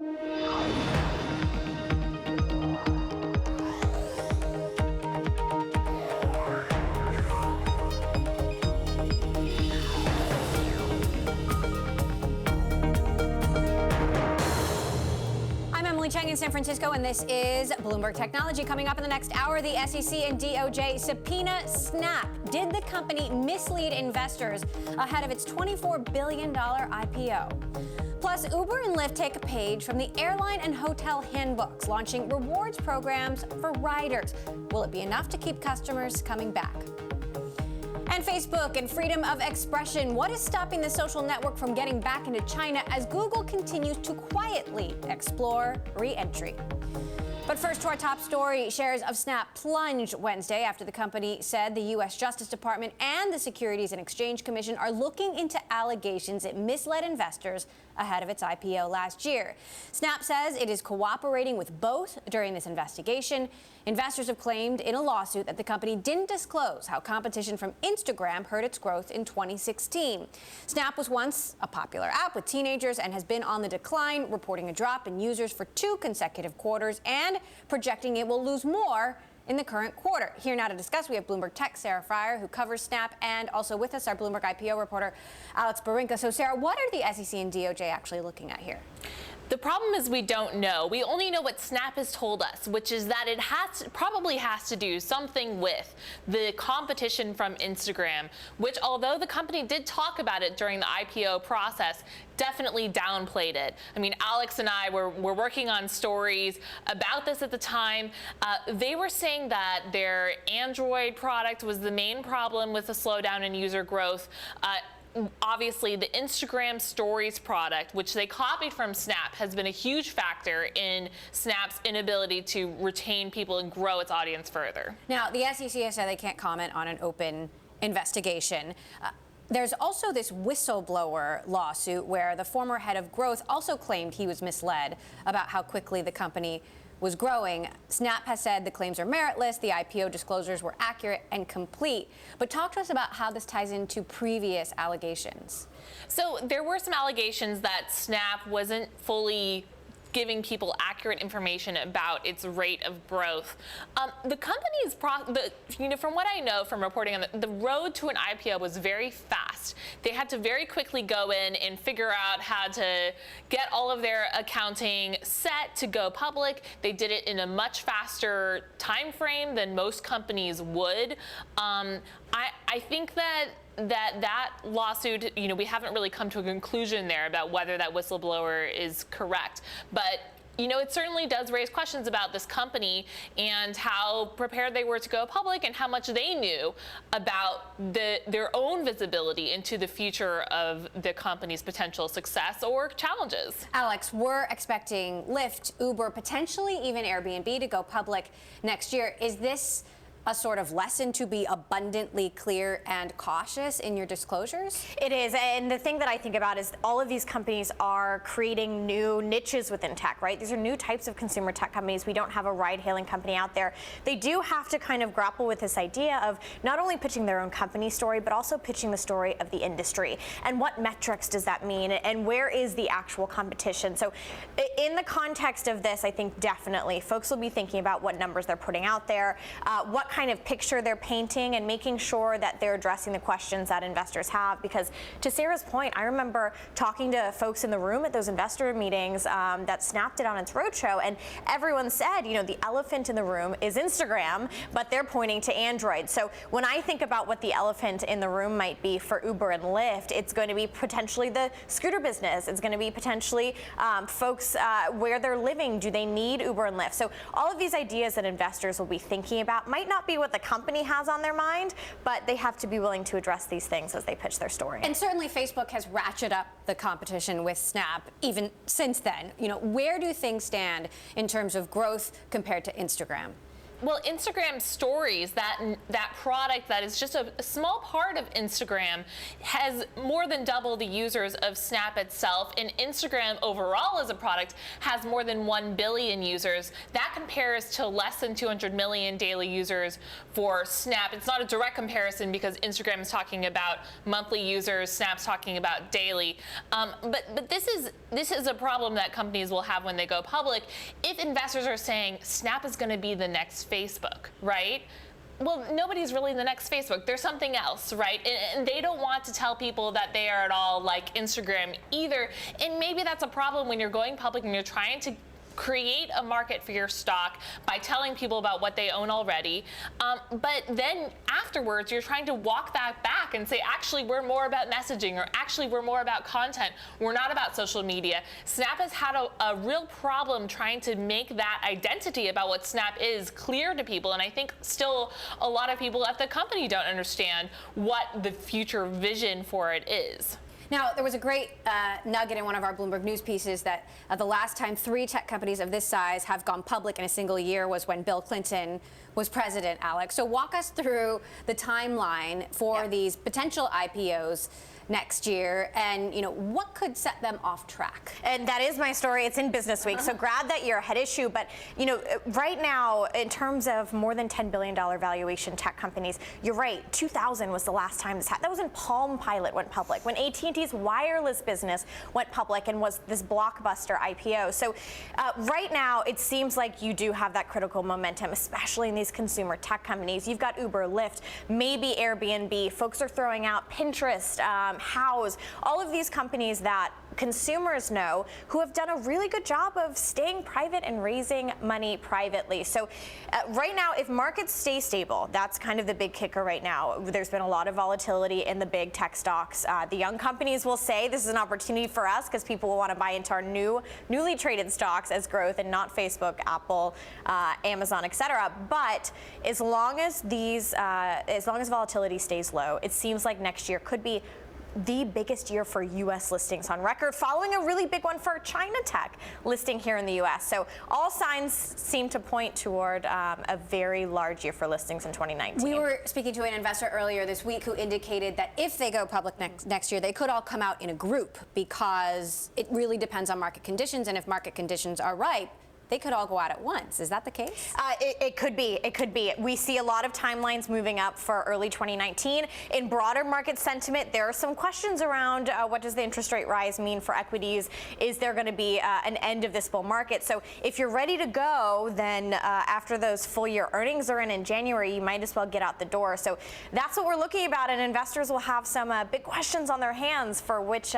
In San Francisco, and this is Bloomberg Technology. Coming up in the next hour, the SEC and DOJ subpoena Snap. Did the company mislead investors ahead of its $24 billion IPO? Plus, Uber and Lyft take a page from the airline and hotel handbooks, launching rewards programs for riders. Will it be enough to keep customers coming back? And Facebook and freedom of expression. What is stopping the social network from getting back into China as Google continues to quietly explore re-entry? But first to our top story, shares of Snap plunged Wednesday after the company said the U.S. Justice Department and the Securities and Exchange Commission are looking into allegations it misled investors ahead of its IPO last year. Snap says it is cooperating with both during this investigation. Investors have claimed in a lawsuit that the company didn't disclose how competition from Instagram hurt its growth in 2016. Snap was once a popular app with teenagers and has been on the decline, reporting a drop in users for 2 consecutive quarters and projecting it will lose more in the current quarter. Here now to discuss, we have Bloomberg Tech Sarah Fryer, who covers Snap, and also with us, our Bloomberg IPO reporter, Alex Barinka. So, Sarah, what are the SEC and DOJ actually looking at here? The problem is we don't know. We only know what Snap has told us, which is that it probably has to do something with the competition from Instagram, which, although the company did talk about it during the IPO process, definitely downplayed it. I mean, Alex and I were working on stories about this at the time. They were saying that their Android product was the main problem with the slowdown in user growth. Obviously, the Instagram Stories product, which they copied from Snap, has been a huge factor in Snap's inability to retain people and grow its audience further. Now, the SEC has said they can't comment on an open investigation. There's also this whistleblower lawsuit where the former head of growth also claimed he was misled about how quickly the company was growing. Snap has said the claims are meritless, the IPO disclosures were accurate and complete. But talk to us about how this ties into previous allegations. So there were some allegations that Snap wasn't fully giving people accurate information about its rate of growth. The company's, from what I know from reporting on the road to an IPO was very fast. They had to very quickly go in and figure out how to get all of their accounting set to go public. They did it in a much faster time frame than most companies would. I think that lawsuit, we haven't really come to a conclusion there about whether that whistleblower is correct. But, it certainly does raise questions about this company and how prepared they were to go public and how much they knew about their own visibility into the future of the company's potential success or challenges. Alex, we're expecting Lyft, Uber, potentially even Airbnb to go public next year. Is this a sort of lesson to be abundantly clear and cautious in your disclosures? It is, and the thing that I think about is all of these companies are creating new niches within tech, right? These are new types of consumer tech companies. We don't have a ride-hailing company out there. They do have to kind of grapple with this idea of not only pitching their own company story, but also pitching the story of the industry. And what metrics does that mean? And where is the actual competition? So in the context of this, I think definitely folks will be thinking about what numbers they're putting out there, what kind of picture they're painting, and making sure that they're addressing the questions that investors have. Because to Sarah's point, I remember talking to folks in the room at those investor meetings that Snap did on its roadshow, and everyone said, the elephant in the room is Instagram, but they're pointing to Android. So when I think about what the elephant in the room might be for Uber and Lyft, it's going to be potentially the scooter business. It's going to be potentially folks where they're living. Do they need Uber and Lyft? So all of these ideas that investors will be thinking about might not be what the company has on their mind, but they have to be willing to address these things as they pitch their story. And certainly Facebook has ratcheted up the competition with Snap even since then. Where do things stand in terms of growth compared to Instagram? Well, Instagram Stories, that product that is just a small part of Instagram, has more than double the users of Snap itself. And Instagram overall as a product has more than 1 billion users. That compares to less than 200 million daily users for Snap. It's not a direct comparison because Instagram is talking about monthly users, Snap's talking about daily. But this is a problem that companies will have when they go public. If investors are saying Snap is going to be the next Facebook, right? Well, nobody's really the next Facebook. There's something else, right? And they don't want to tell people that they are at all like Instagram either. And maybe that's a problem when you're going public and you're trying to create a market for your stock by telling people about what they own already. But then afterwards, you're trying to walk that back and say, actually, we're more about messaging, or actually, we're more about content. We're not about social media. Snap has had a real problem trying to make that identity about what Snap is clear to people. And I think still a lot of people at the company don't understand what the future vision for it is. Now, there was a great nugget in one of our Bloomberg News pieces that the last time 3 tech companies of this size have gone public in a single year was when Bill Clinton was president, Alex. So walk us through the timeline for these potential IPOs next year, and what could set them off track? And that is my story. It's in Business Week, so grab that year ahead issue. But right now, in terms of more than $10 billion valuation tech companies, you're right. 2000 was the last time this happened. That was when Palm Pilot went public, when AT&T's wireless business went public and was this blockbuster IPO. So right now, it seems like you do have that critical momentum, especially in these consumer tech companies. You've got Uber, Lyft, maybe Airbnb. Folks are throwing out Pinterest, House, all of these companies that consumers know who have done a really good job of staying private and raising money privately. So right now, if markets stay stable, that's kind of the big kicker right now. There's been a lot of volatility in the big tech stocks. The young companies will say this is an opportunity for us because people will want to buy into our newly traded stocks as growth and not Facebook, Apple, Amazon, etc. But as long as volatility stays low, it seems like next year could be the biggest year for U.S. listings on record, following a really big one for China Tech listing here in the U.S. So all signs seem to point toward a very large year for listings in 2019. We were speaking to an investor earlier this week who indicated that if they go public next year, they could all come out in a group because it really depends on market conditions, and if market conditions are right, they could all go out at once. Is that the case? It could be. It could be. We see a lot of timelines moving up for early 2019. In broader market sentiment, there are some questions around what does the interest rate rise mean for equities? Is there going to be an end of this bull market? So if you're ready to go, then after those full year earnings are in January, you might as well get out the door. So that's what we're looking about, and investors will have some big questions on their hands for which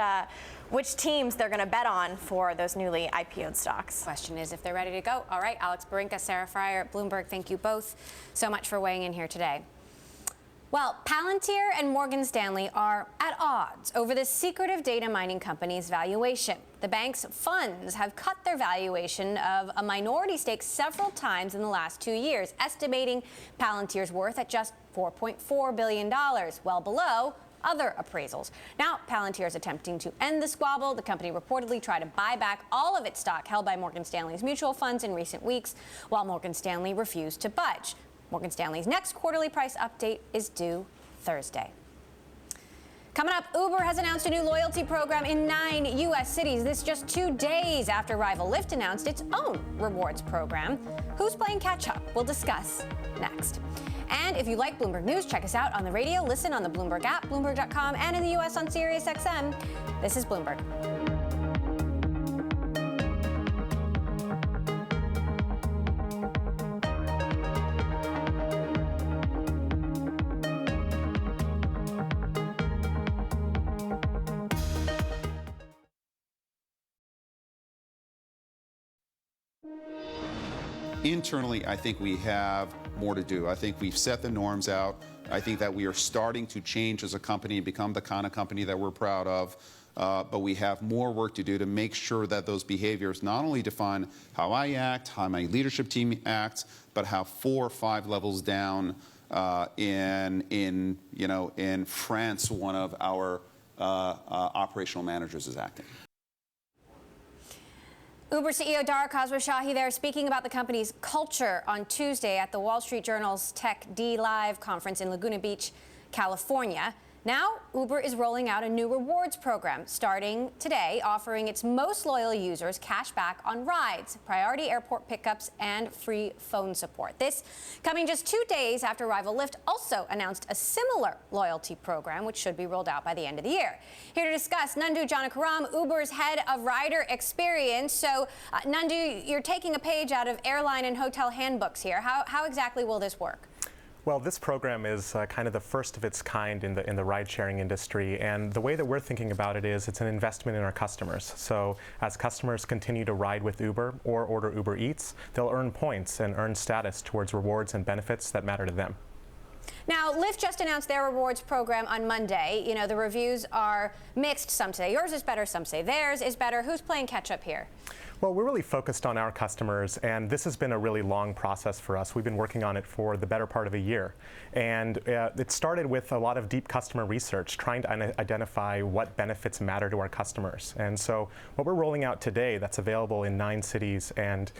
teams they're going to bet on for those newly IPO'd stocks. Question is if they're ready to go. All right, Alex Barinka, Sarah Fryer at Bloomberg, thank you both so much for weighing in here today. Well, Palantir and Morgan Stanley are at odds over the secretive data mining company's valuation. The bank's funds have cut their valuation of a minority stake several times in the last 2 years, estimating Palantir's worth at just $4.4 billion, well below other appraisals. Now, Palantir is attempting to end the squabble. The company reportedly tried to buy back all of its stock held by Morgan Stanley's mutual funds in recent weeks, while Morgan Stanley refused to budge. Morgan Stanley's next quarterly price update is due Thursday. Coming up, Uber has announced a new loyalty program in 9 U.S. cities. This just 2 days after rival Lyft announced its own rewards program. Who's playing catch up? We'll discuss next. And if you like Bloomberg News, check us out on the radio, listen on the Bloomberg app, Bloomberg.com, and in the U.S. on SiriusXM. This is Bloomberg. Internally, I think we have more to do. I think we've set the norms out. I think that we are starting to change as a company and become the kind of company that we're proud of. But we have more work to do to make sure that those behaviors not only define how I act, how my leadership team acts, but how 4 or 5 levels down in France, one of our operational managers is acting. Uber CEO Dara Khosrowshahi there speaking about the company's culture on Tuesday at the Wall Street Journal's Tech D Live conference in Laguna Beach, California. Now, Uber is rolling out a new rewards program starting today, offering its most loyal users cash back on rides, priority airport pickups, and free phone support. This coming just 2 days after rival Lyft also announced a similar loyalty program, which should be rolled out by the end of the year. Here to discuss, Nandu Janakaram, Uber's head of rider experience. So, Nandu, you're taking a page out of airline and hotel handbooks here. How exactly will this work? Well, this program is kind of the first of its kind in the ride-sharing industry, and the way that we're thinking about it is it's an investment in our customers. So as customers continue to ride with Uber or order Uber Eats, they'll earn points and earn status towards rewards and benefits that matter to them. Now, Lyft just announced their rewards program on Monday. You know, the reviews are mixed. Some say yours is better, some say theirs is better. Who's playing catch-up here? Well, we're really focused on our customers, and this has been a really long process for us. We've been working on it for the better part of a year. And it started with a lot of deep customer research, trying to identify what benefits matter to our customers. And so what we're rolling out today, that's available in 9 cities and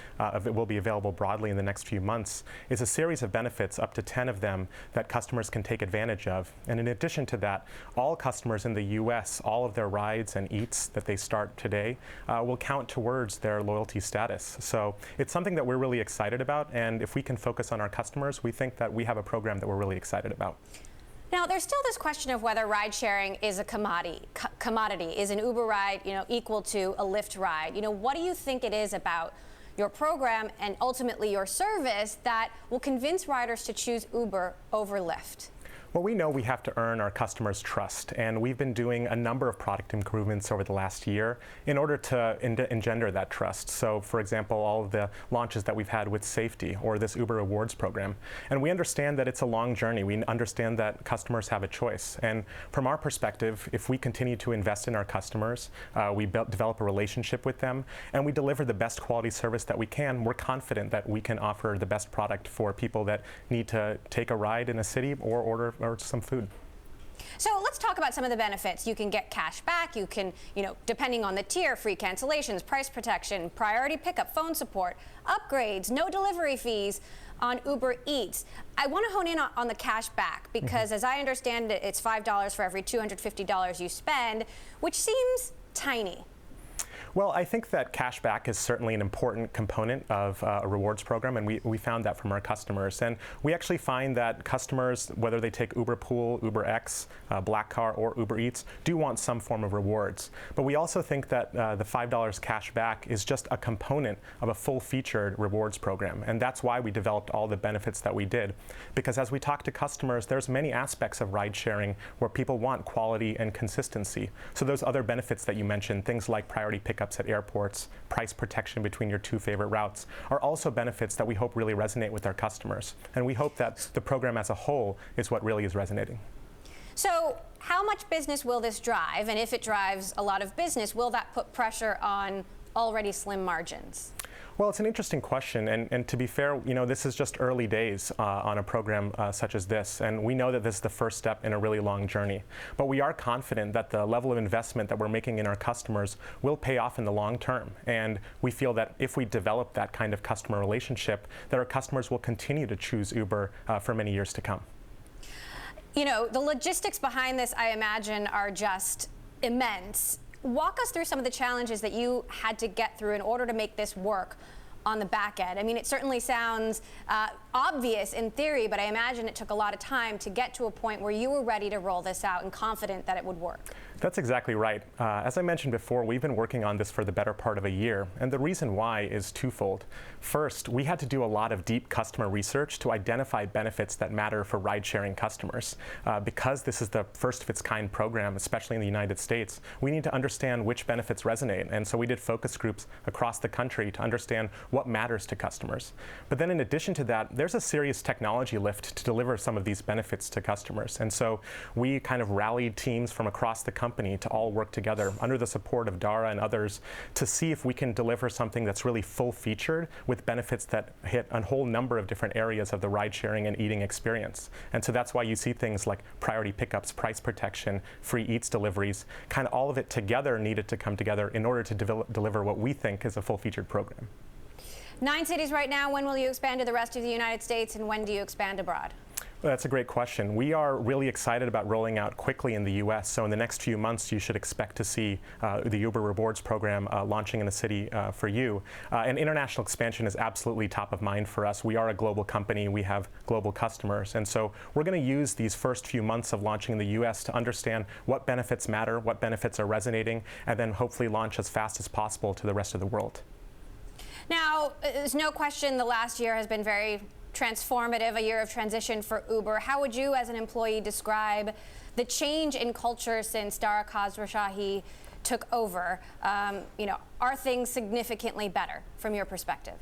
it will be available broadly in the next few months, is a series of benefits, up to 10 of them, that customers can take advantage of. And in addition to that, all customers in the US, all of their rides and eats that they start today will count towards their loyalty status. So it's something that we're really excited about, and if we can focus on our customers, we think that we have a program that we're really excited about. Now, there's still this question of whether ride sharing is a commodity. Is an Uber ride, equal to a Lyft ride? What do you think it is about your program and ultimately your service that will convince riders to choose Uber over Lyft? Well, we know we have to earn our customers' trust, and we've been doing a number of product improvements over the last year in order to engender that trust. So, for example, all of the launches that we've had with safety or this Uber Rewards program. And we understand that it's a long journey. We understand that customers have a choice. And from our perspective, if we continue to invest in our customers, we develop a relationship with them, and we deliver the best quality service that we can, we're confident that we can offer the best product for people that need to take a ride in a city or order some food. So let's talk about some of the benefits. You can get cash back. You can, depending on the tier, free cancellations, price protection, priority pickup, phone support, upgrades, no delivery fees on Uber Eats. I want to hone in on the cash back because as I understand it, it's $5 for every $250 you spend, which seems tiny. Well, I think that cashback is certainly an important component of a rewards program, and we found that from our customers. And we actually find that customers, whether they take Uber Pool, Uber X, Black Car, or Uber Eats, do want some form of rewards. But we also think that the $5 cash back is just a component of a full-featured rewards program. And that's why we developed all the benefits that we did. Because as we talk to customers, there's many aspects of ride sharing where people want quality and consistency. So those other benefits that you mentioned, things like priority pickups at airports, price protection between your 2 favorite routes, are also benefits that we hope really resonate with our customers. And we hope that the program as a whole is what really is resonating. So how much business will this drive? And if it drives a lot of business, will that put pressure on already slim margins? Well, it's an interesting question, and to be fair, this is just early days on a program such as this, and we know that this is the first step in a really long journey. But we are confident that the level of investment that we're making in our customers will pay off in the long term, and we feel that if we develop that kind of customer relationship, that our customers will continue to choose Uber for many years to come. The logistics behind this, I imagine, are just immense. Walk us through some of the challenges that you had to get through in order to make this work on the back end. I mean, it certainly sounds obvious in theory, but I imagine it took a lot of time to get to a point where you were ready to roll this out and confident that it would work. That's exactly right. As I mentioned before, we've been working on this for the better part of a year, and the reason why is twofold. First, we had to do a lot of deep customer research to identify benefits that matter for ride-sharing customers. Because this is the first of its kind program, especially in the United States, we need to understand which benefits resonate, and so we did focus groups across the country to understand what matters to customers. But then in addition to that, there's a serious technology lift to deliver some of these benefits to customers, and so we kind of rallied teams from across the company company to all work together under the support of Dara and others to see if we can deliver something that's really full-featured with benefits that hit a whole number of different areas of the ride-sharing and eating experience. And so that's why you see things like priority pickups, price protection, free Eats deliveries, kind of all of it together needed to come together in order to deliver what we think is a full-featured program. 9 cities right now. When will you expand to the rest of the United States, and when do you expand abroad? Well, that's a great question. We are really excited about rolling out quickly in the U.S. So in the next few months, you should expect to see the Uber Rewards program launching in a city for you. And international expansion is absolutely top of mind for us. We are a global company. We have global customers. And so we're going to use these first few months of launching in the U.S. to understand what benefits matter, what benefits are resonating, and then hopefully launch as fast as possible to the rest of the world. Now, there's no question the last year has been very transformative, a year of transition for Uber. How would you, as an employee, describe the change in culture since Dara Khosrowshahi took over? Are things significantly better from your perspective?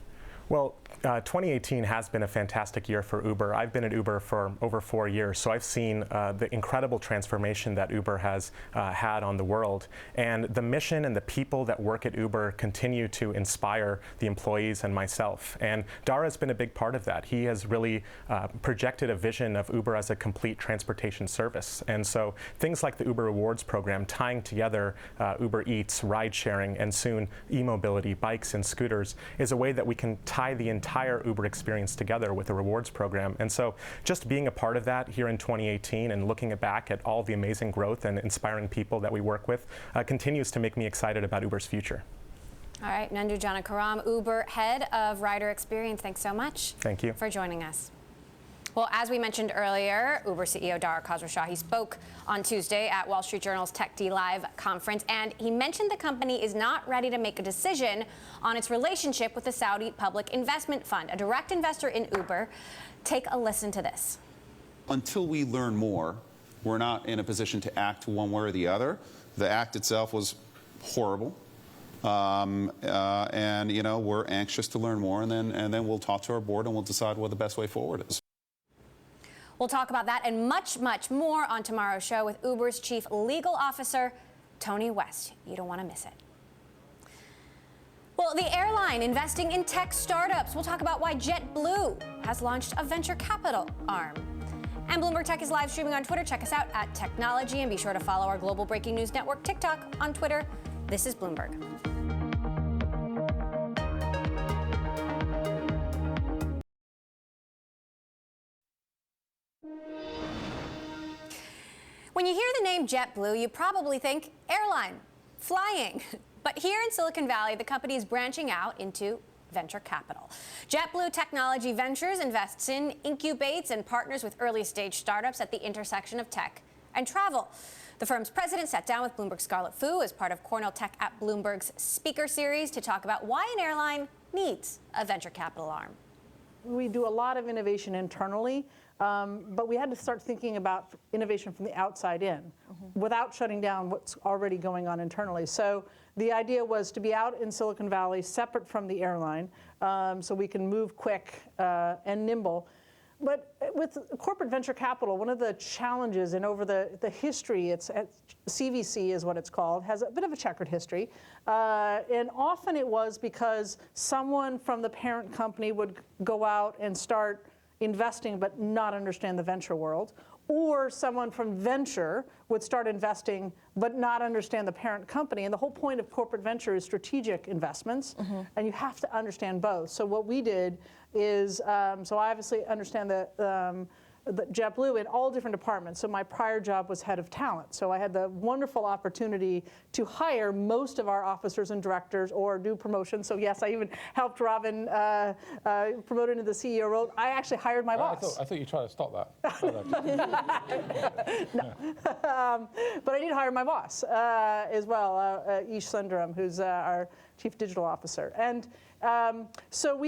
Well, 2018 has been a fantastic year for Uber. I've been at Uber for over 4 years, so I've seen the incredible transformation that Uber has had on the world. And the mission and the people that work at Uber continue to inspire the employees and myself. And Dara has been a big part of that. He has really projected a vision of Uber as a complete transportation service. And so things like the Uber Rewards program, tying together Uber Eats, ride sharing, and soon e-mobility, bikes and scooters, is a way that we can tie the entire Uber experience together with the rewards program. And so just being a part of that here in 2018 and looking back at all the amazing growth and inspiring people that we work with continues to make me excited about Uber's future. All right, Nandu Janakaram, Uber Head of Rider Experience, thanks so much. Thank you for joining us. Well, as we mentioned earlier, Uber CEO Dara Khosrowshahi spoke on Tuesday at Wall Street Journal's Tech D Live conference, and he mentioned the company is not ready to make a decision on its relationship with the Saudi Public Investment Fund, a direct investor in Uber. Take a listen to this. Until we learn more, we're not in a position to act one way or the other. The act itself was horrible. And we're anxious to learn more, and then we'll talk to our board and we'll decide what the best way forward is. We'll talk about that and much, much more on tomorrow's show with Uber's Chief Legal Officer, Tony West. You don't want to miss it. Well, the airline investing in tech startups. We'll talk about why JetBlue has launched a venture capital arm. And Bloomberg Tech is live streaming on Twitter. Check us out at Technology, and be sure to follow our global breaking news network, TikTok, on Twitter. This is Bloomberg. When you hear the name JetBlue, you probably think airline, flying. But here in Silicon Valley, the company is branching out into venture capital. JetBlue Technology Ventures invests in, incubates, and partners with early-stage startups at the intersection of tech and travel. The firm's president sat down with Bloomberg's Scarlett Fu as part of Cornell Tech at Bloomberg's Speaker Series to talk about why an airline needs a venture capital arm. We do a lot of innovation internally, but we had to start thinking about innovation from the outside in without shutting down what's already going on internally. So the idea was to be out in Silicon Valley, separate from the airline, so we can move quick and nimble. But with corporate venture capital, one of the challenges, and over the history, CVC is what it's called, has a bit of a checkered history. And often it was because someone from the parent company would go out and start investing but not understand the venture world. Or someone from venture would start investing but not understand the parent company. And the whole point of corporate venture is strategic investments, and you have to understand both. So what we did is, so I obviously understand the JetBlue in all different departments. So my prior job was head of talent. So I had the wonderful opportunity to hire most of our officers and directors or do promotions. So yes, I even helped Robin promote into the CEO role. I actually hired my boss. I thought you tried to stop that. No. But I did hire my boss as well, Ish Sundaram, who's our chief digital officer. And so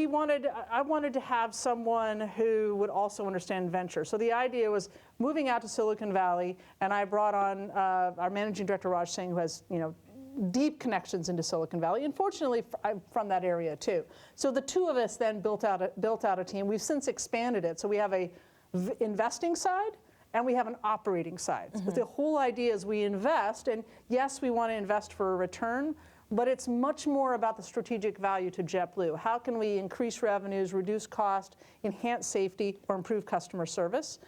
I wanted to have someone who would also understand venture. So the idea was moving out to Silicon Valley, and I brought on our managing director, Raj Singh, who has deep connections into Silicon Valley, and fortunately I'm from that area too. So the two of us then built out a team. We've since expanded it. So we have a investing side and we have an operating side. But the whole idea is we invest, and yes, we want to invest for a return, but it's much more about the strategic value to JetBlue. How can we increase revenues, reduce cost, enhance safety, or improve customer service?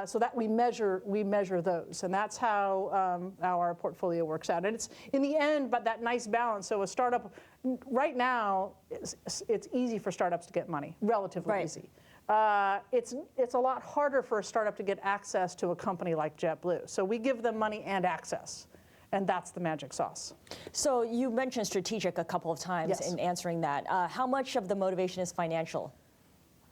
So that we measure those, and that's how our portfolio works out. And it's in the end, but that nice balance. So a startup, right now, it's easy for startups to get money, relatively easy. It's a lot harder for a startup to get access to a company like JetBlue. So we give them money and access. And that's the magic sauce. So you mentioned strategic a couple of times in answering that. How much of the motivation is financial?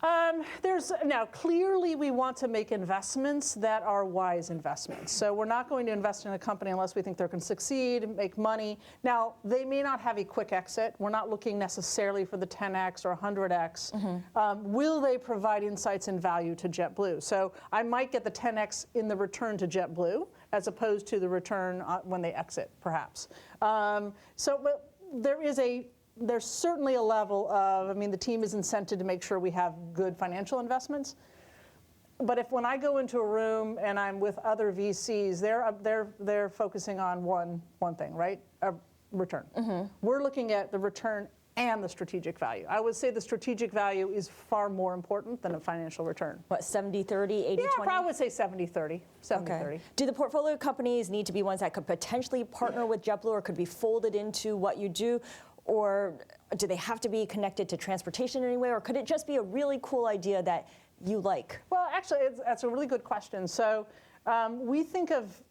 Now, clearly we want to make investments that are wise investments. So we're not going to invest in a company unless we think they can succeed, make money. Now, they may not have a quick exit. We're not looking necessarily for the 10x or 100x. Will they provide insights and value to JetBlue? So I might get the 10x in the return to JetBlue as opposed to the return when they exit, perhaps. But there's certainly a level of, I mean, the team is incented to make sure we have good financial investments. But when I go into a room and I'm with other VCs, they're focusing on one thing, right? A return. We're looking at the return and the strategic value. I would say the strategic value is far more important than a financial return. What, 70-30, 80-20? Yeah, I would say 70-30, 70-30. Do the portfolio companies need to be ones that could potentially partner with JetBlue or could be folded into what you do? Or do they have to be connected to transportation in any way? Or could it just be a really cool idea that you like? Well, actually, that's a really good question. So we think of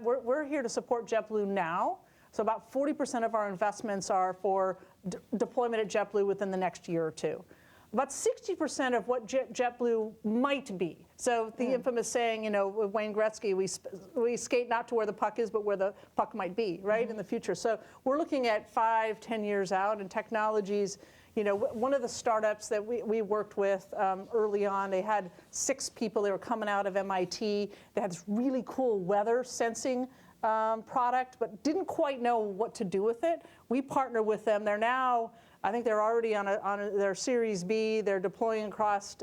we're here to support JetBlue now. So about 40% of our investments are for deployment at JetBlue within the next year or two. About 60% of what JetBlue might be. So the infamous saying, with Wayne Gretzky, we skate not to where the puck is, but where the puck might be, right, in the future. So we're looking at 5-10 years out, and technologies. One of the startups that we worked with early on, they had 6 people. They were coming out of MIT. They had this really cool weather sensing product, but didn't quite know what to do with it. We partnered with them. They're now, I think they're already on their Series B. They're deploying across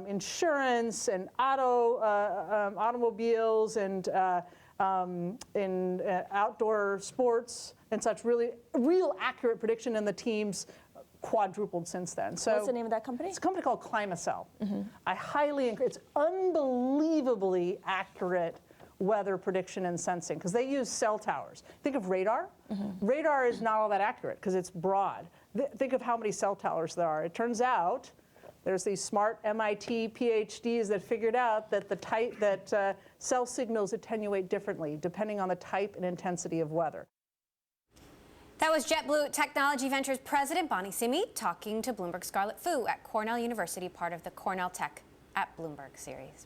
insurance and automobiles and in outdoor sports and such. Real accurate prediction, and the team's quadrupled since then. So what's the name of that company? It's a company called Climacell. I highly encourage. It's unbelievably accurate weather prediction and sensing, because they use cell towers. Think of radar. Radar is not all that accurate because it's broad. Think of how many cell towers there are. It turns out there's these smart MIT PhDs that figured out that cell signals attenuate differently depending on the type and intensity of weather. That was JetBlue Technology Ventures President Bonnie Simi talking to Bloomberg's Scarlett Fu at Cornell University, part of the Cornell Tech at Bloomberg series.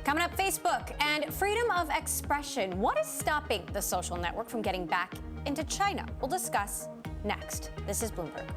Coming up, Facebook and freedom of expression. What is stopping the social network from getting back into China? We'll discuss next. This is Bloomberg.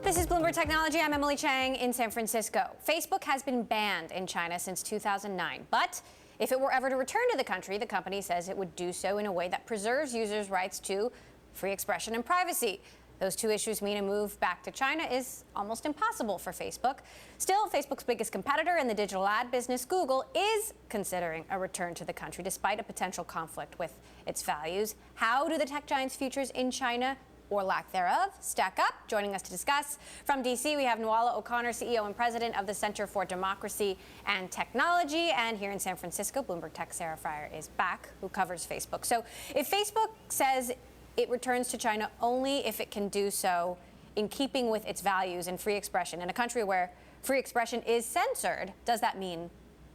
This is Bloomberg Technology. I'm Emily Chang in San Francisco. Facebook has been banned in China since 2009. But if it were ever to return to the country, the company says it would do so in a way that preserves users' rights to free expression and privacy. Those two issues mean a move back to China is almost impossible for Facebook. Still, Facebook's biggest competitor in the digital ad business, Google, is considering a return to the country despite a potential conflict with its values. How do the tech giant's futures in China, or lack thereof, stack up? Joining us to discuss from D.C., we have Nwala O'Connor, CEO and president of the Center for Democracy and Technology. And here in San Francisco, Bloomberg Tech Sarah Fryer is back, who covers Facebook. So if Facebook says it returns to China only if it can do so in keeping with its values and free expression in a country where free expression is censored, does that mean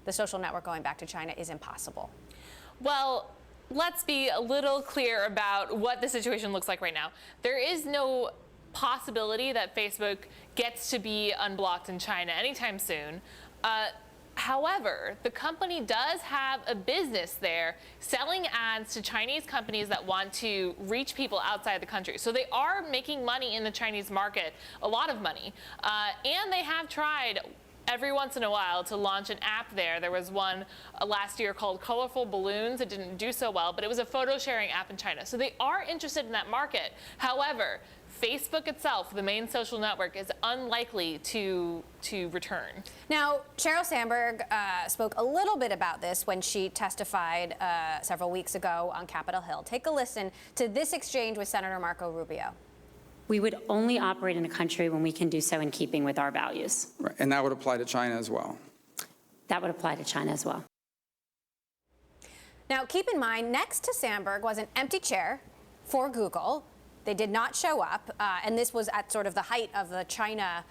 the social network going back to China is impossible? Well, let's be a little clear about what the situation looks like right now. There is no possibility that Facebook gets to be unblocked in China anytime soon. However, the company does have a business there selling ads to Chinese companies that want to reach people outside the country. So they are making money in the Chinese market, a lot of money. And they have tried every once in a while to launch an app there. There was one last year called Colorful Balloons. It didn't do so well, but it was a photo sharing app in China. So they are interested in that market. However, Facebook itself, the main social network, is unlikely to return. Now, Sheryl Sandberg spoke a little bit about this when she testified several weeks ago on Capitol Hill. Take a listen to this exchange with Senator Marco Rubio. We would only operate in a country when we can do so in keeping with our values. Right. And that would apply to China as well. That would apply to China as well. Now, keep in mind, next to Sandberg was an empty chair for Google. They did not show up, and this was at sort of the height of the China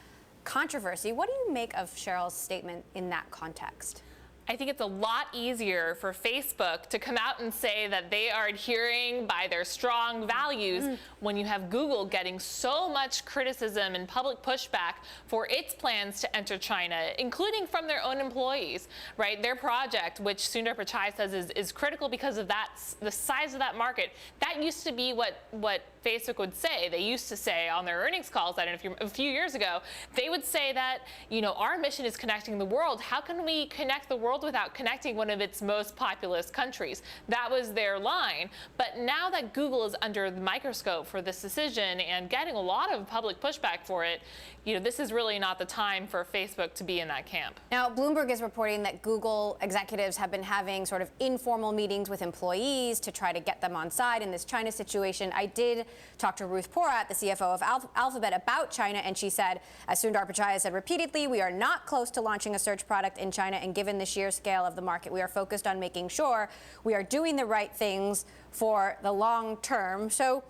controversy. What do you make of Sheryl's statement in that context? I think it's a lot easier for Facebook to come out and say that they are adhering by their strong values when you have Google getting so much criticism and public pushback for its plans to enter China, including from their own employees, right? Their project, which Sundar Pichai says is critical because of that, the size of that market. That used to be what Facebook would say. They used to say on their earnings calls that a few years ago, they would say that, you know, our mission is connecting the world. How can we connect the world without connecting one of its most populous countries? That was their line. But now that Google is under the microscope for this decision and getting a lot of public pushback for it, you know, this is really not the time for Facebook to be in that camp. Now, Bloomberg is reporting that Google executives have been having sort of informal meetings with employees to try to get them on side in this China situation. I did talk to Ruth Porat, the CFO of Alphabet, about China, and she said, as Sundar Pichai has said repeatedly, we are not close to launching a search product in China, and given the sheer scale of the market, we are focused on making sure we are doing the right things for the long term. So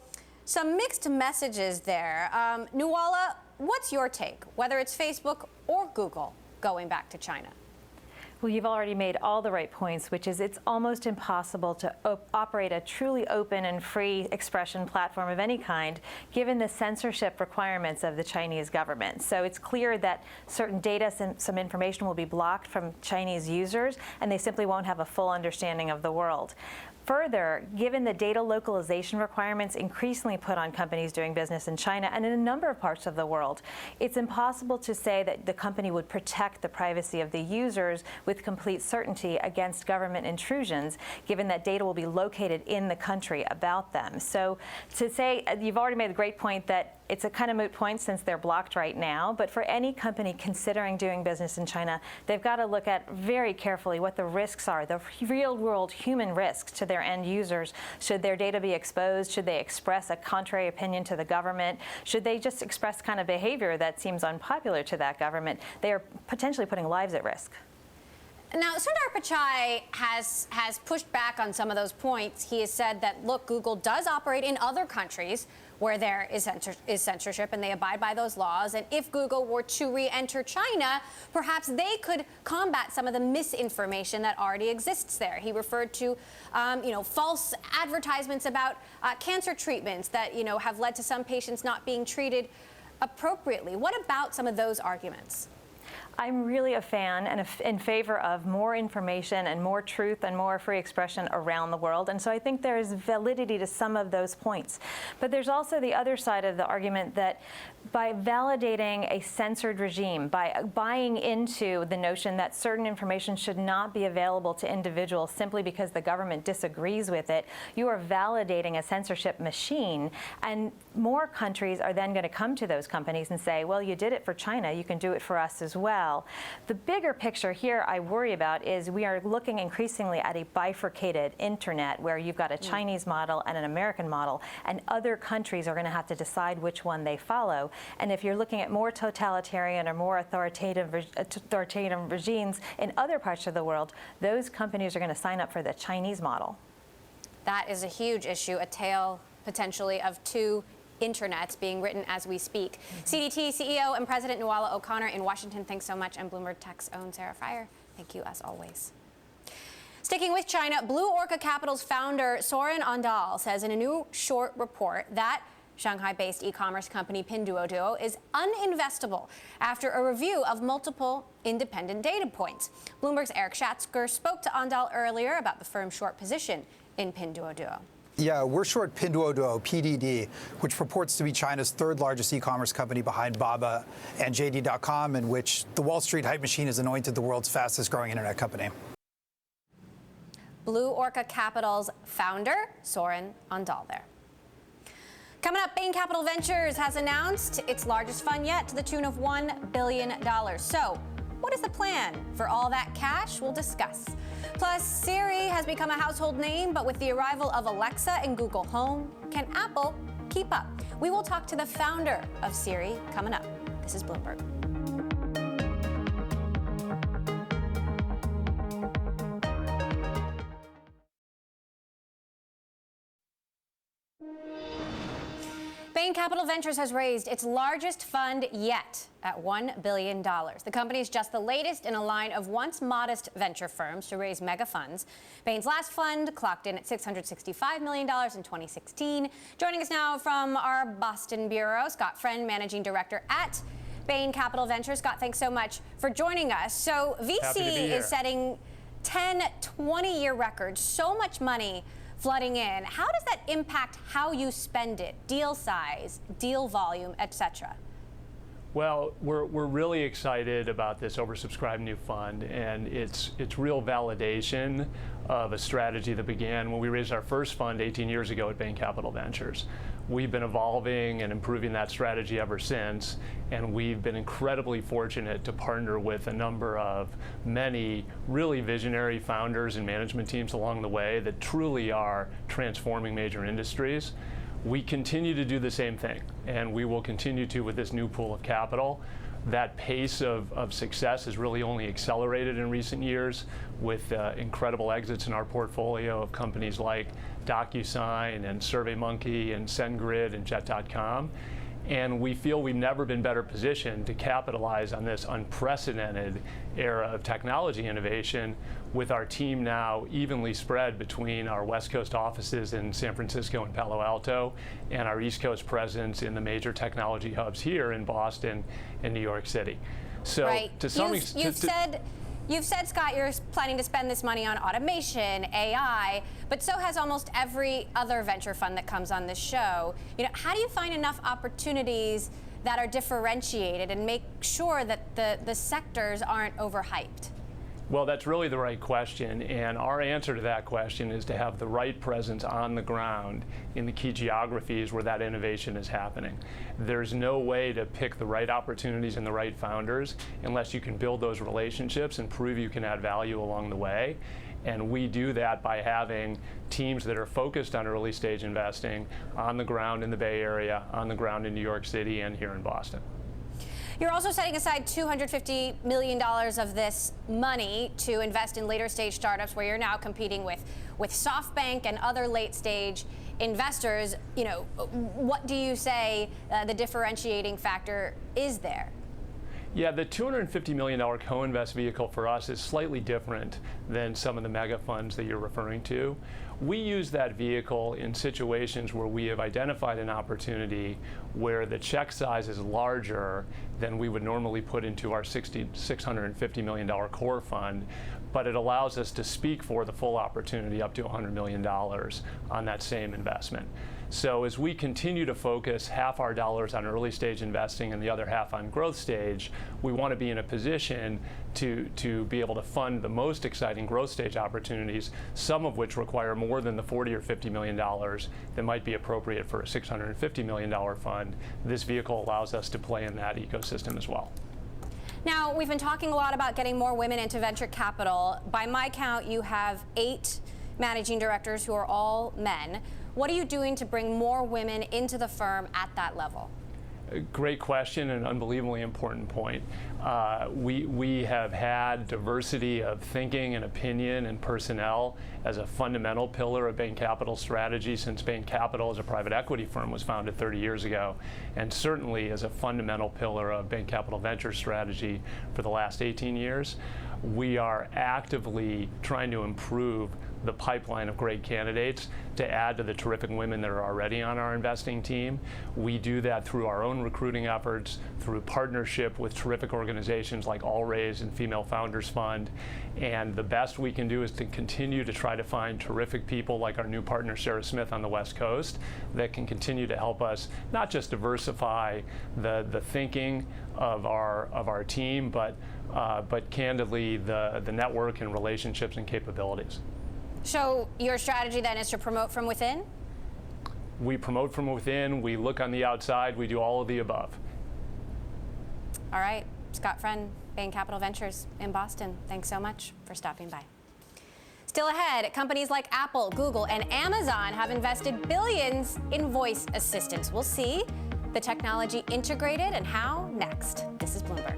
some mixed messages there. Nuala, what's your take, whether it's Facebook or Google going back to China? Well, you've already made all the right points, which is it's almost impossible to operate a truly open and free expression platform of any kind, given the censorship requirements of the Chinese government. So it's clear that certain data, some information will be blocked from Chinese users, and they simply won't have a full understanding of the world. Further, given the data localization requirements increasingly put on companies doing business in China and in a number of parts of the world, it's impossible to say that the company would protect the privacy of the users with complete certainty against government intrusions, given that data will be located in the country about them. So to say, you've already made a great point that it's a kind of moot point since they're blocked right now, but for any company considering doing business in China, they've got to look at very carefully what the risks are, the real-world human risks to their end users. Should their data be exposed? Should they express a contrary opinion to the government? Should they just express kind of behavior that seems unpopular to that government? They are potentially putting lives at risk. Now, Sundar Pichai has pushed back on some of those points. He has said that, look, Google does operate in other countries where there is censorship and they abide by those laws. And if Google were to re-enter China, perhaps they could combat some of the misinformation that already exists there. He referred to, false advertisements about cancer treatments that, have led to some patients not being treated appropriately. What about some of those arguments? I'm really a fan and in favor of more information and more truth and more free expression around the world. And so I think there is validity to some of those points. But there's also the other side of the argument that by validating a censored regime, by buying into the notion that certain information should not be available to individuals simply because the government disagrees with it, you are validating a censorship machine. And more countries are then going to come to those companies and say, well, you did it for China, you can do it for us as well. The bigger picture here I worry about is we are looking increasingly at a bifurcated internet where you've got a Chinese model and an American model, and other countries are going to have to decide which one they follow. And if you're looking at more totalitarian or more authoritative regimes in other parts of the world, those companies are going to sign up for the Chinese model. That is a huge issue, a tale potentially of two internets being written as we speak. CDT CEO and President Nuala O'Connor in Washington, thanks so much. And Bloomberg Tech's own Sarah Frier, thank you as always. Sticking with China, Blue Orca Capital's founder Soren Andal says in a new short report that Shanghai-based e-commerce company Pinduoduo is uninvestable after a review of multiple independent data points. Bloomberg's Eric Schatzker spoke to Andal earlier about the firm's short position in Pinduoduo. Yeah, we're short Pinduoduo, PDD, which purports to be China's third largest e-commerce company behind Baba and JD.com, in which the Wall Street hype machine has anointed the world's fastest growing internet company. Blue Orca Capital's founder, Soren Andal there. Coming up, Bain Capital Ventures has announced its largest fund yet to the tune of $1 billion. So, what is the plan for all that cash? We'll discuss. Plus, Siri has become a household name, but with the arrival of Alexa and Google Home, can Apple keep up? We will talk to the founder of Siri coming up. This is Bloomberg. Bain Capital Ventures has raised its largest fund yet at $1 billion. The company is just the latest in a line of once modest venture firms to raise mega funds. Bain's last fund clocked in at $665 million in 2016. Joining us now from our Boston bureau, Scott Friend, Managing Director at Bain Capital Ventures. Scott, thanks so much for joining us. So VC is setting 10, 20-year records, so much money flooding in. How does that impact how you spend it? Deal size, deal volume, et cetera? Well, we're really excited about this oversubscribed new fund, and it's real validation of a strategy that began when we raised our first fund 18 years ago at Bain Capital Ventures. We've been evolving and improving that strategy ever since, and we've been incredibly fortunate to partner with a number of many really visionary founders and management teams along the way that truly are transforming major industries. We continue to do the same thing, and we will continue to with this new pool of capital. That pace of success has really only accelerated in recent years with incredible exits in our portfolio of companies like DocuSign and SurveyMonkey and SendGrid and Jet.com. And we feel we've never been better positioned to capitalize on this unprecedented era of technology innovation with our team now evenly spread between our West Coast offices in San Francisco and Palo Alto and our East Coast presence in the major technology hubs here in Boston and New York City. So right. to some extent, You've said, Scott, you're planning to spend this money on automation, AI, but so has almost every other venture fund that comes on this show. You know, how do you find enough opportunities that are differentiated and make sure that the sectors aren't overhyped? Well, that's really the right question, and our answer to that question is to have the right presence on the ground in the key geographies where that innovation is happening. There's no way to pick the right opportunities and the right founders unless you can build those relationships and prove you can add value along the way. And we do that by having teams that are focused on early stage investing on the ground in the Bay Area, on the ground in New York City, and here in Boston. You're also setting aside $250 million of this money to invest in later stage startups where you're now competing with SoftBank and other late stage investors. You know, what do you say the differentiating factor is there? Yeah, the $250 million co-invest vehicle for us is slightly different than some of the mega funds that you're referring to. We use that vehicle in situations where we have identified an opportunity where the check size is larger than we would normally put into our $650 million core fund, but it allows us to speak for the full opportunity up to $100 million on that same investment. So as we continue to focus half our dollars on early stage investing and the other half on growth stage, we want to be in a position to be able to fund the most exciting growth stage opportunities, some of which require more than the $40 or $50 million that might be appropriate for a $650 million fund. This vehicle allows us to play in that ecosystem as well. Now, we've been talking a lot about getting more women into venture capital. By my count, you have 8 managing directors who are all men. What are you doing to bring more women into the firm at that level? Great question and an unbelievably important point. We have had diversity of thinking and opinion and personnel as a fundamental pillar of Bain Capital's strategy since Bain Capital as a private equity firm was founded 30 years ago, and certainly as a fundamental pillar of Bain Capital Ventures strategy for the last 18 years. We are actively trying to improve the pipeline of great candidates to add to the terrific women that are already on our investing team. We do that through our own recruiting efforts, through partnership with terrific organizations like All Raise and Female Founders Fund. And the best we can do is to continue to try to find terrific people like our new partner Sarah Smith on the West Coast that can continue to help us not just diversify the thinking of our team, but candidly the network and relationships and capabilities. So your strategy then is to promote from within? We promote from within, we look on the outside, we do all of the above. All right, Scott Friend, Bain Capital Ventures in Boston. Thanks so much for stopping by. Still ahead, companies like Apple, Google, and Amazon have invested billions in voice assistants. We'll see the technology integrated and how next. This is Bloomberg.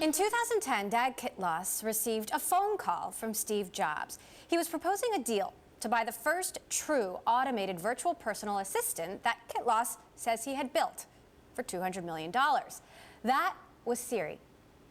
In 2010, Dag Kitlas received a phone call from Steve Jobs. He was proposing a deal to buy the first true automated virtual personal assistant that Kitlas says he had built for $200 million. That was Siri.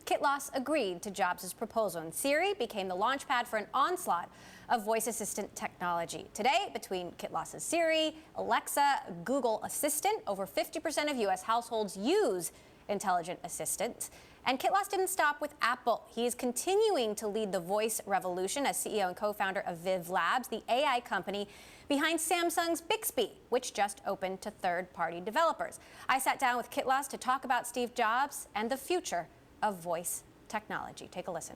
Kitlas agreed to Jobs' proposal, and Siri became the launchpad for an onslaught of voice assistant technology. Today, between Kitlas' Siri, Alexa, Google Assistant, over 50% of U.S. households use intelligent assistants. And Kitlas didn't stop with Apple. He is continuing to lead the voice revolution as CEO and co-founder of Viv Labs, the AI company behind Samsung's Bixby, which just opened to third-party developers. I sat down with Kitlas to talk about Steve Jobs and the future of voice technology. Take a listen.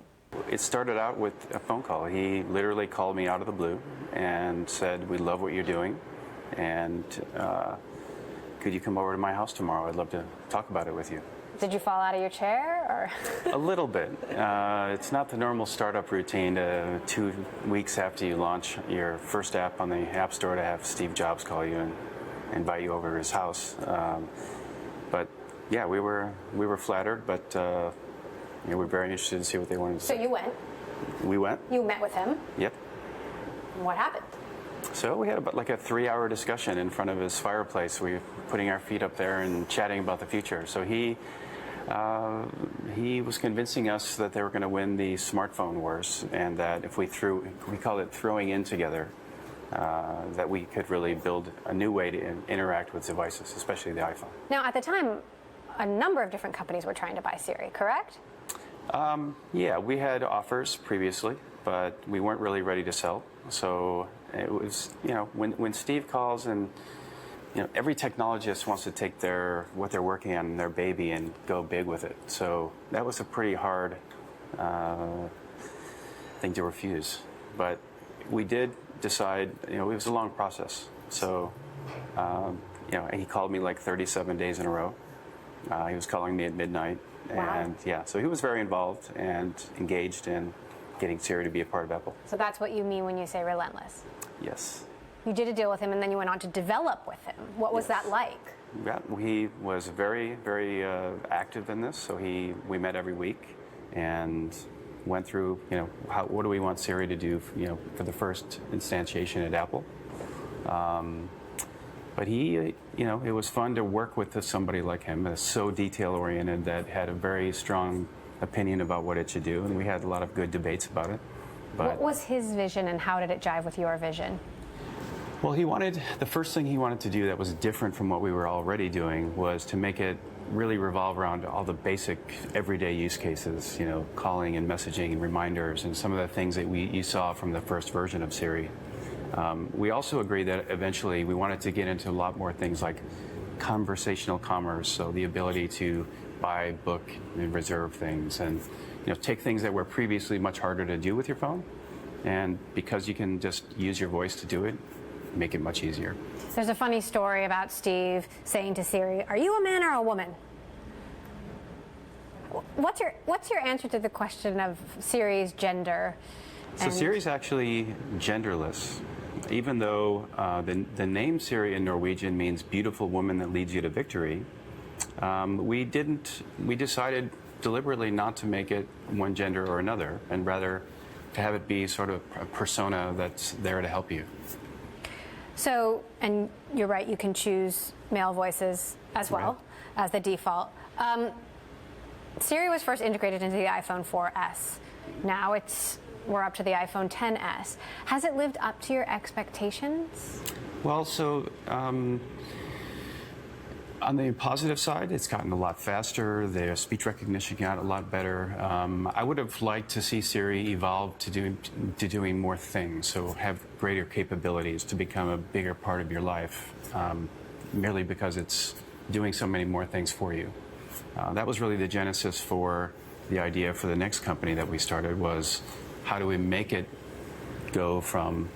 It started out with a phone call. He literally called me out of the blue and said, "We love what you're doing, and could you come over to my house tomorrow? I'd love to talk about it with you." Did you fall out of your chair, or? A little bit. It's not the normal startup routine 2 weeks after you launch your first app on the App Store to have Steve Jobs call you and invite you over to his house. But yeah, we were flattered, but we were very interested to see what they wanted to say. So you went? We went. You met with him? Yep. What happened? So we had about like a 3-hour discussion in front of his fireplace. We were putting our feet up there and chatting about the future. So he was convincing us that they were going to win the smartphone wars, and that if we call it throwing in together, that we could really build a new way to interact with devices, especially the iPhone. Now, at the time, a number of different companies were trying to buy Siri, correct? Yeah, we had offers previously, but we weren't really ready to sell. So it was, when Steve calls and every technologist wants to take what they're working on, their baby, and go big with it. So that was a pretty hard thing to refuse. But we did decide, it was a long process. So, he called me like 37 days in a row. He was calling me at midnight. Wow. And yeah, so he was very involved and engaged in getting Siri to be a part of Apple. So that's what you mean when you say relentless? Yes. You did a deal with him, and then you went on to develop with him. What was that like? Yeah, he was very, very active in this. So we met every week and went through, what do we want Siri to do, for the first instantiation at Apple. But it was fun to work with somebody like him that's so detail-oriented, that had a very strong opinion about what it should do, and we had a lot of good debates about it. But what was his vision, and how did it jive with your vision? Well, the first thing he wanted to do that was different from what we were already doing was to make it really revolve around all the basic everyday use cases, calling and messaging and reminders and some of the things that you saw from the first version of Siri. We also agreed that eventually we wanted to get into a lot more things like conversational commerce, so the ability to buy, book, and reserve things, and take things that were previously much harder to do with your phone, and because you can just use your voice to do it, make it much easier. There's a funny story about Steve saying to Siri, "Are you a man or a woman?" What's your answer to the question of Siri's gender? So Siri's actually genderless. Even though the name Siri in Norwegian means beautiful woman that leads you to victory, we decided deliberately not to make it one gender or another, and rather to have it be sort of a persona that's there to help you. So, and you're right, you can choose male voices as well as the default. Siri was first integrated into the iPhone 4S. Now we're up to the iPhone 10s. Has it lived up to your expectations? Well, so on the positive side, it's gotten a lot faster. The speech recognition got a lot better. I would have liked to see Siri evolve to doing more things, so have greater capabilities to become a bigger part of your life, merely because it's doing so many more things for you. That was really the genesis for the idea for the next company that we started, was how do we make it go from,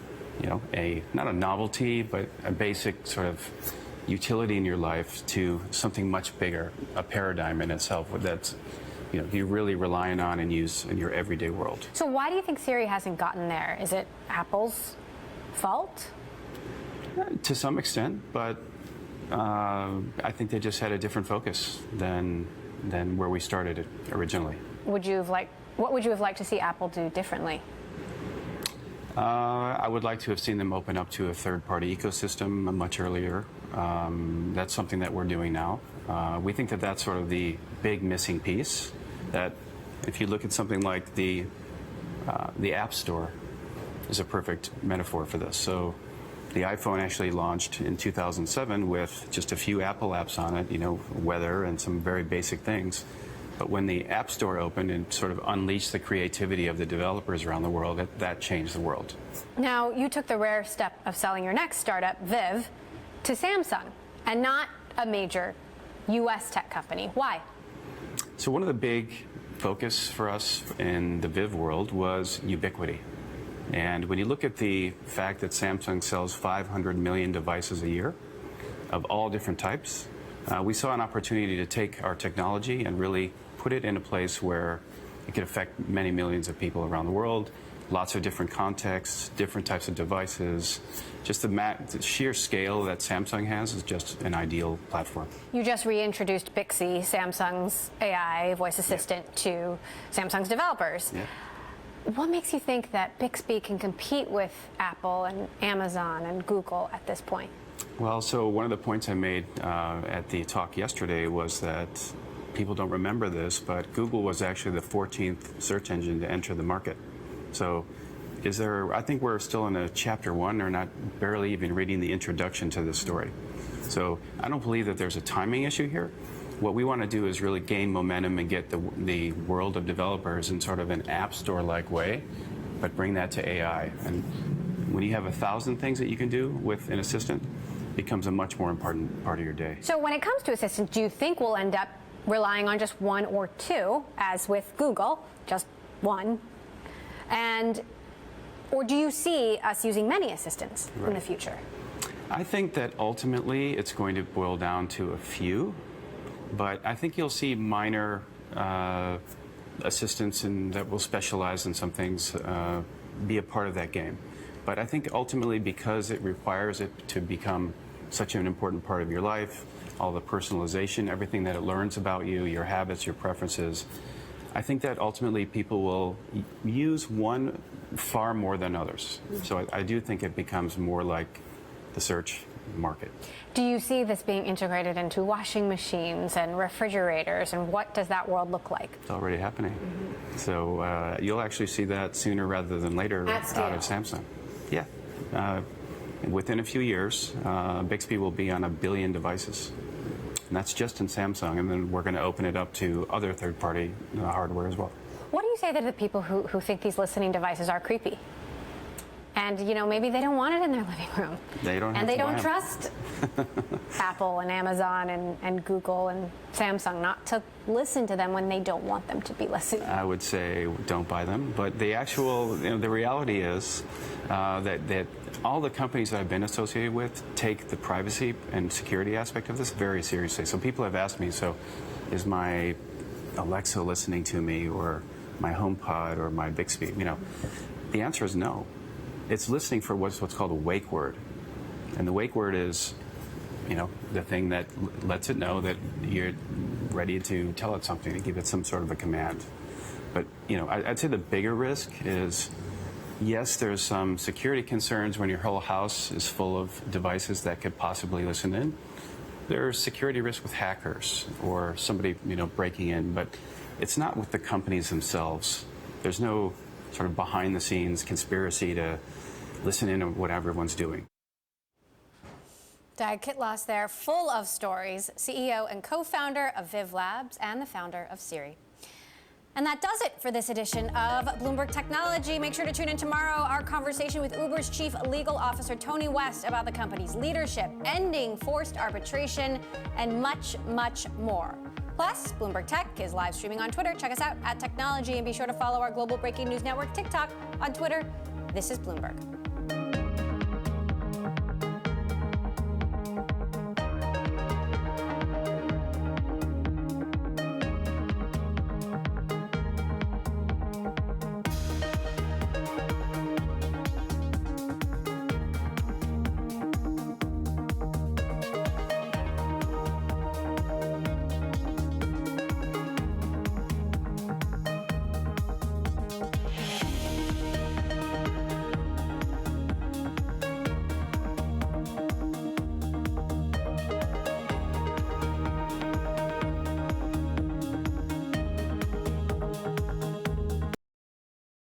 not a novelty, but a basic sort of utility in your life to something much bigger, a paradigm in itself that's, you're really relying on and use in your everyday world. So why do you think Siri hasn't gotten there? Is it Apple's fault? To some extent, but I think they just had a different focus than where we started it originally. What would you have liked to see Apple do differently? I would like to have seen them open up to a third-party ecosystem much earlier. That's something that we're doing now. We think that that's sort of the big missing piece, that if you look at something like the App Store is a perfect metaphor for this. So the iPhone actually launched in 2007 with just a few Apple apps on it, weather and some very basic things. But when the App Store opened and sort of unleashed the creativity of the developers around the world, that changed the world. Now, you took the rare step of selling your next startup, Viv, to Samsung, and not a major U.S. tech company. Why? So one of the big focus for us in the Viv world was ubiquity. And when you look at the fact that Samsung sells 500 million devices a year of all different types, we saw an opportunity to take our technology and really put it in a place where it could affect many millions of people around the world, lots of different contexts, different types of devices. Just the sheer scale that Samsung has is just an ideal platform. You just reintroduced Bixby, Samsung's AI voice assistant, to Samsung's developers. Yeah. What makes you think that Bixby can compete with Apple and Amazon and Google at this point? Well, so one of the points I made at the talk yesterday was that people don't remember this, but Google was actually the 14th search engine to enter the market. So I think we're still in a chapter 1, or not barely even reading the introduction to this story. So I don't believe that there's a timing issue here. What we want to do is really gain momentum and get the world of developers in sort of an app store-like way, but bring that to AI. And when you have 1,000 things that you can do with an assistant, it becomes a much more important part of your day. So when it comes to assistants, do you think we'll end up relying on just one or two, as with Google, just one? Or do you see us using many assistants in the future? I think that ultimately it's going to boil down to a few, but I think you'll see minor assistants that will specialize in some things be a part of that game. But I think ultimately, because it requires it to become such an important part of your life, all the personalization, everything that it learns about you, your habits, your preferences, I think that ultimately people will use one far more than others. So I do think it becomes more like the search market. Do you see this being integrated into washing machines and refrigerators, and what does that world look like? It's already happening. So you'll actually see that sooner rather than later out of Samsung. Yeah. Within a few years, Bixby will be on 1 billion devices. And that's just in Samsung, and then we're going to open it up to other third-party hardware as well. What do you say to the people who think these listening devices are creepy? And, maybe they don't want it in their living room. They don't have and they to buy don't trust Apple and Amazon and Google and Samsung not to listen to them when they don't want them to be listening. I would say don't buy them. But the actual, the reality is that all the companies that I've been associated with take the privacy and security aspect of this very seriously. So people have asked me, so is my Alexa listening to me, or my HomePod, or my Bixby? The answer is no. It's listening for what's called a wake word. And the wake word is, the thing that lets it know that ready to tell it something, to give it some sort of a command. But I'd say the bigger risk is, yes, there's some security concerns when your whole house is full of devices that could possibly listen in. There's security risk with hackers or somebody breaking in, but it's not with the companies themselves. There's no sort of behind-the-scenes conspiracy to listen in on what everyone's doing. Dag Kitlas there, full of stories, CEO and co-founder of Viv Labs and the founder of Siri. And that does it for this edition of Bloomberg Technology. Make sure to tune in tomorrow. Our conversation with Uber's Chief Legal Officer, Tony West, about the company's leadership, ending forced arbitration, and much, much more. Plus, Bloomberg Tech is live streaming on Twitter. Check us out at Technology, and be sure to follow our global breaking news network, TikTok, on Twitter. This is Bloomberg.